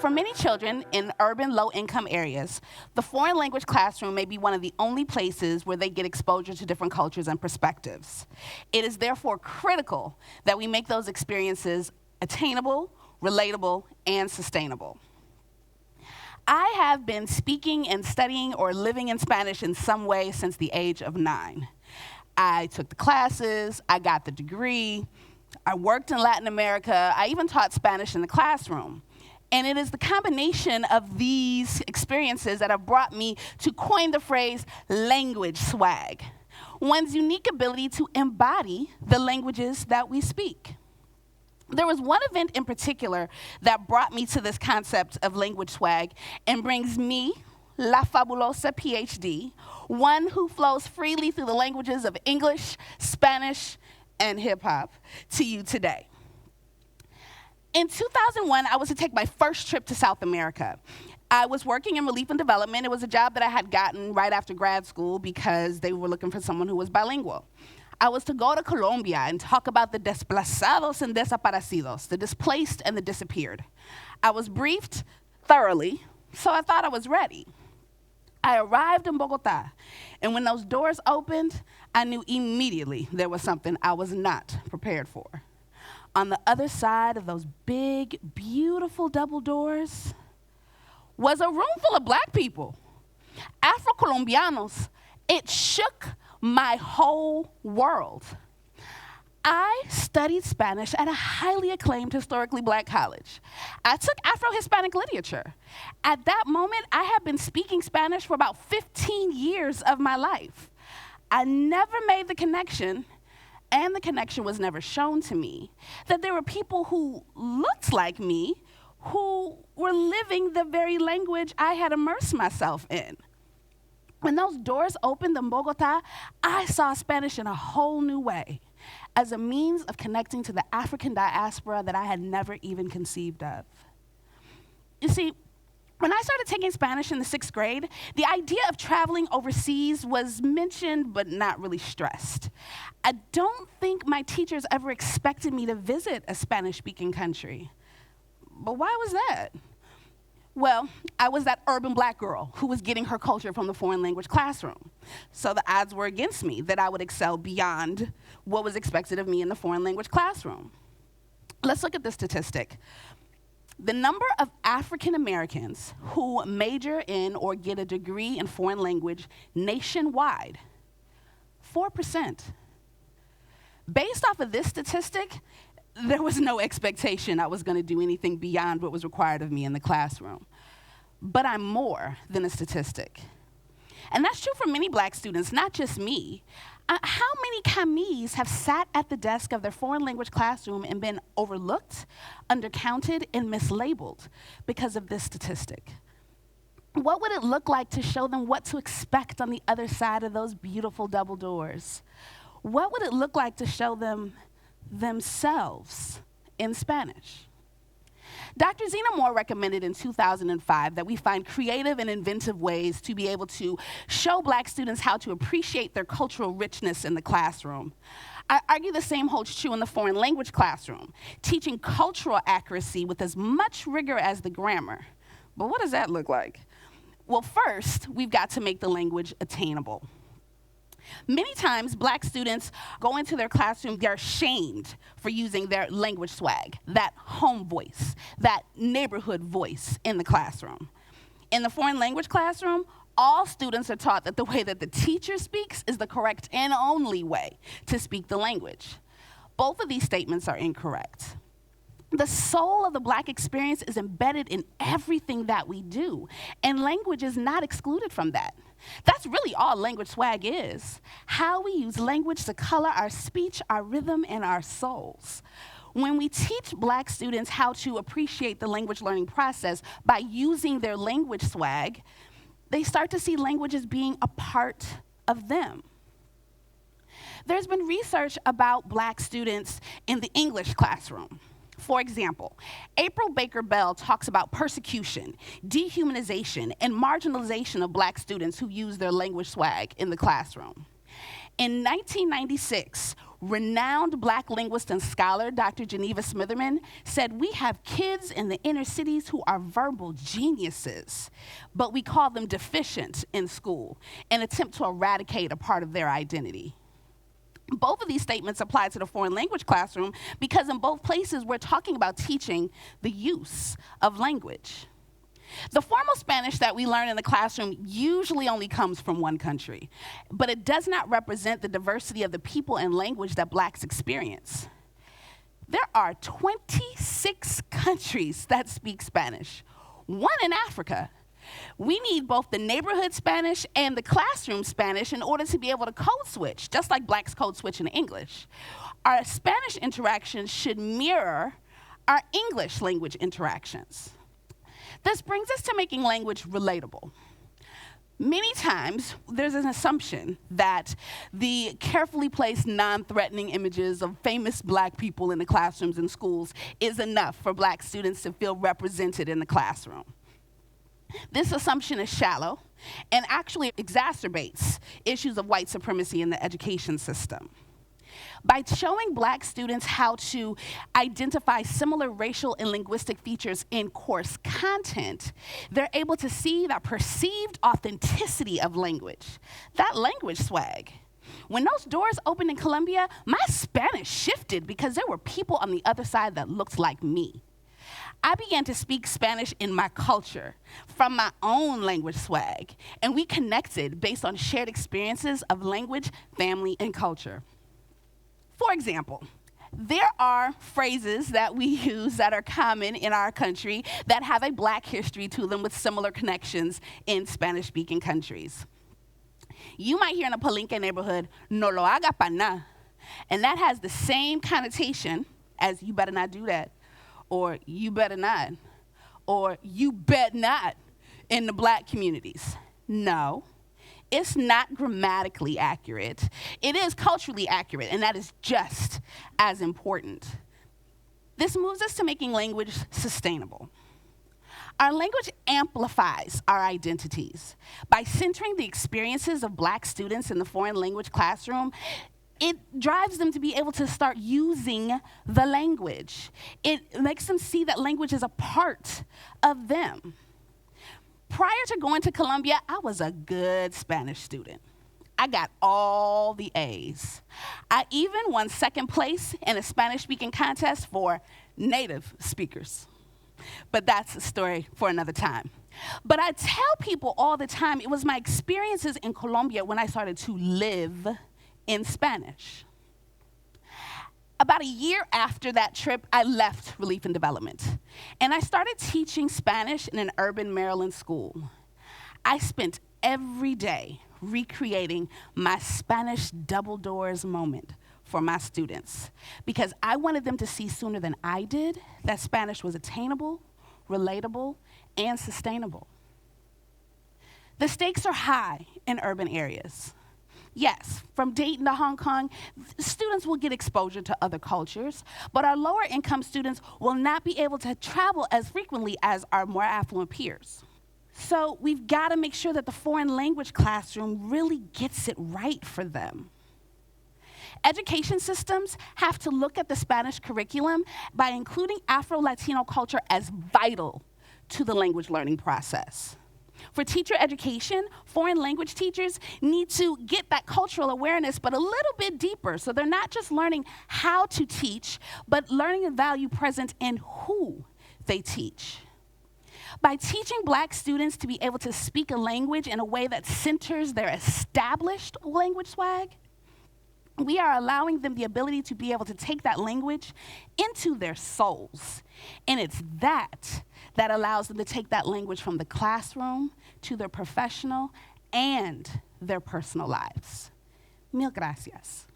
For many children in urban low-income areas, the foreign language classroom may be one of the only places where they get exposure to different cultures and perspectives. It is therefore critical that we make those experiences attainable, relatable, and sustainable. I have been speaking and studying or living in Spanish in some way since the age of 9. I took the classes, I got the degree, I worked in Latin America, I even taught Spanish in the classroom. And it is the combination of these experiences that have brought me to coin the phrase language swag, one's unique ability to embody the languages that we speak. There was one event in particular that brought me to this concept of language swag and brings me, La Fabulosa PhD, one who flows freely through the languages of English, Spanish, and hip hop, to you today. In 2001, I was to take my first trip to South America. I was working in relief and development. It was a job that I had gotten right after grad school because they were looking for someone who was bilingual. I was to go to Colombia and talk about the desplazados and desaparecidos, the displaced and the disappeared. I was briefed thoroughly, so I thought I was ready. I arrived in Bogota, and when those doors opened, I knew immediately there was something I was not prepared for. On the other side of those big, beautiful double doors was a room full of Black people, Afro-Colombians. It shook my whole world. I studied Spanish at a highly acclaimed historically Black college. I took Afro-Hispanic literature. At that moment, I had been speaking Spanish for about 15 years of my life. I never made the connection, and the connection was never shown to me, that there were people who looked like me who were living the very language I had immersed myself in. When those doors opened in Bogota, I saw Spanish in a whole new way, as a means of connecting to the African diaspora that I had never even conceived of. You see, when I started taking Spanish in the 6th grade, the idea of traveling overseas was mentioned but not really stressed. I don't think my teachers ever expected me to visit a Spanish-speaking country. But why was that? Well, I was that urban Black girl who was getting her culture from the foreign language classroom. So the odds were against me that I would excel beyond what was expected of me in the foreign language classroom. Let's look at this statistic. The number of African Americans who major in or get a degree in foreign language nationwide, 4%. Based off of this statistic, there was no expectation I was going to do anything beyond what was required of me in the classroom. But I'm more than a statistic. And that's true for many Black students, not just me. How many Camis have sat at the desk of their foreign language classroom and been overlooked, undercounted, and mislabeled because of this statistic? What would it look like to show them what to expect on the other side of those beautiful double doors? What would it look like to show them themselves in Spanish? Dr. Zena Moore recommended in 2005 that we find creative and inventive ways to be able to show Black students how to appreciate their cultural richness in the classroom. I argue the same holds true in the foreign language classroom, teaching cultural accuracy with as much rigor as the grammar. But what does that look like? Well, first, we've got to make the language attainable. Many times, Black students go into their classroom, they're shamed for using their language swag, that home voice, that neighborhood voice in the classroom. In the foreign language classroom, all students are taught that the way that the teacher speaks is the correct and only way to speak the language. Both of these statements are incorrect. The soul of the Black experience is embedded in everything that we do, and language is not excluded from that. That's really all language swag is, how we use language to color our speech, our rhythm, and our souls. When we teach Black students how to appreciate the language learning process by using their language swag, they start to see language as being a part of them. There's been research about Black students in the English classroom. For example, April Baker Bell talks about persecution, dehumanization, and marginalization of Black students who use their language swag in the classroom. In 1996, Renowned Black linguist and scholar, Dr. Geneva Smitherman, said, "We have kids in the inner cities who are verbal geniuses, but we call them deficient in school, an attempt to eradicate a part of their identity." Both of these statements apply to the foreign language classroom because in both places we're talking about teaching the use of language. The formal Spanish that we learn in the classroom usually only comes from one country, but it does not represent the diversity of the people and language that Blacks experience. There are 26 countries that speak Spanish, one in Africa. We need both the neighborhood Spanish and the classroom Spanish in order to be able to code switch, just like Blacks code switch in English. Our Spanish interactions should mirror our English language interactions. This brings us to making language relatable. Many times, there's an assumption that the carefully placed, non-threatening images of famous Black people in the classrooms and schools is enough for Black students to feel represented in the classroom. This assumption is shallow and actually exacerbates issues of white supremacy in the education system. By showing Black students how to identify similar racial and linguistic features in course content, they're able to see that perceived authenticity of language, that language swag. When those doors opened in Colombia, my Spanish shifted because there were people on the other side that looked like me. I began to speak Spanish in my culture from my own language swag, and we connected based on shared experiences of language, family, and culture. For example, there are phrases that we use that are common in our country that have a Black history to them with similar connections in Spanish-speaking countries. You might hear in a Palenque neighborhood, "no lo haga pa' nada," and that has the same connotation as "you better not do that," or "you better not," or "you bet not" in the Black communities. No, it's not grammatically accurate. It is culturally accurate, and that is just as important. This moves us to making language sustainable. Our language amplifies our identities. By centering the experiences of Black students in the foreign language classroom, it drives them to be able to start using the language. It makes them see that language is a part of them. Prior to going to Colombia, I was a good Spanish student. I got all the A's. I even won second place in a Spanish-speaking contest for native speakers. But that's a story for another time. But I tell people all the time, it was my experiences in Colombia when I started to live in Spanish. About a year after that trip, I left Relief and Development, and I started teaching Spanish in an urban Maryland school. I spent every day recreating my Spanish double doors moment for my students because I wanted them to see sooner than I did that Spanish was attainable, relatable, and sustainable. The stakes are high in urban areas. Yes, from Dayton to Hong Kong, students will get exposure to other cultures, but our lower income students will not be able to travel as frequently as our more affluent peers. So we've got to make sure that the foreign language classroom really gets it right for them. Education systems have to look at the Spanish curriculum by including Afro-Latino culture as vital to the language learning process. For teacher education, foreign language teachers need to get that cultural awareness, but a little bit deeper, so they're not just learning how to teach, but learning the value present in who they teach. By teaching Black students to be able to speak a language in a way that centers their established language swag, we are allowing them the ability to be able to take that language into their souls. And it's that allows them to take that language from the classroom to their professional and their personal lives. Mil gracias.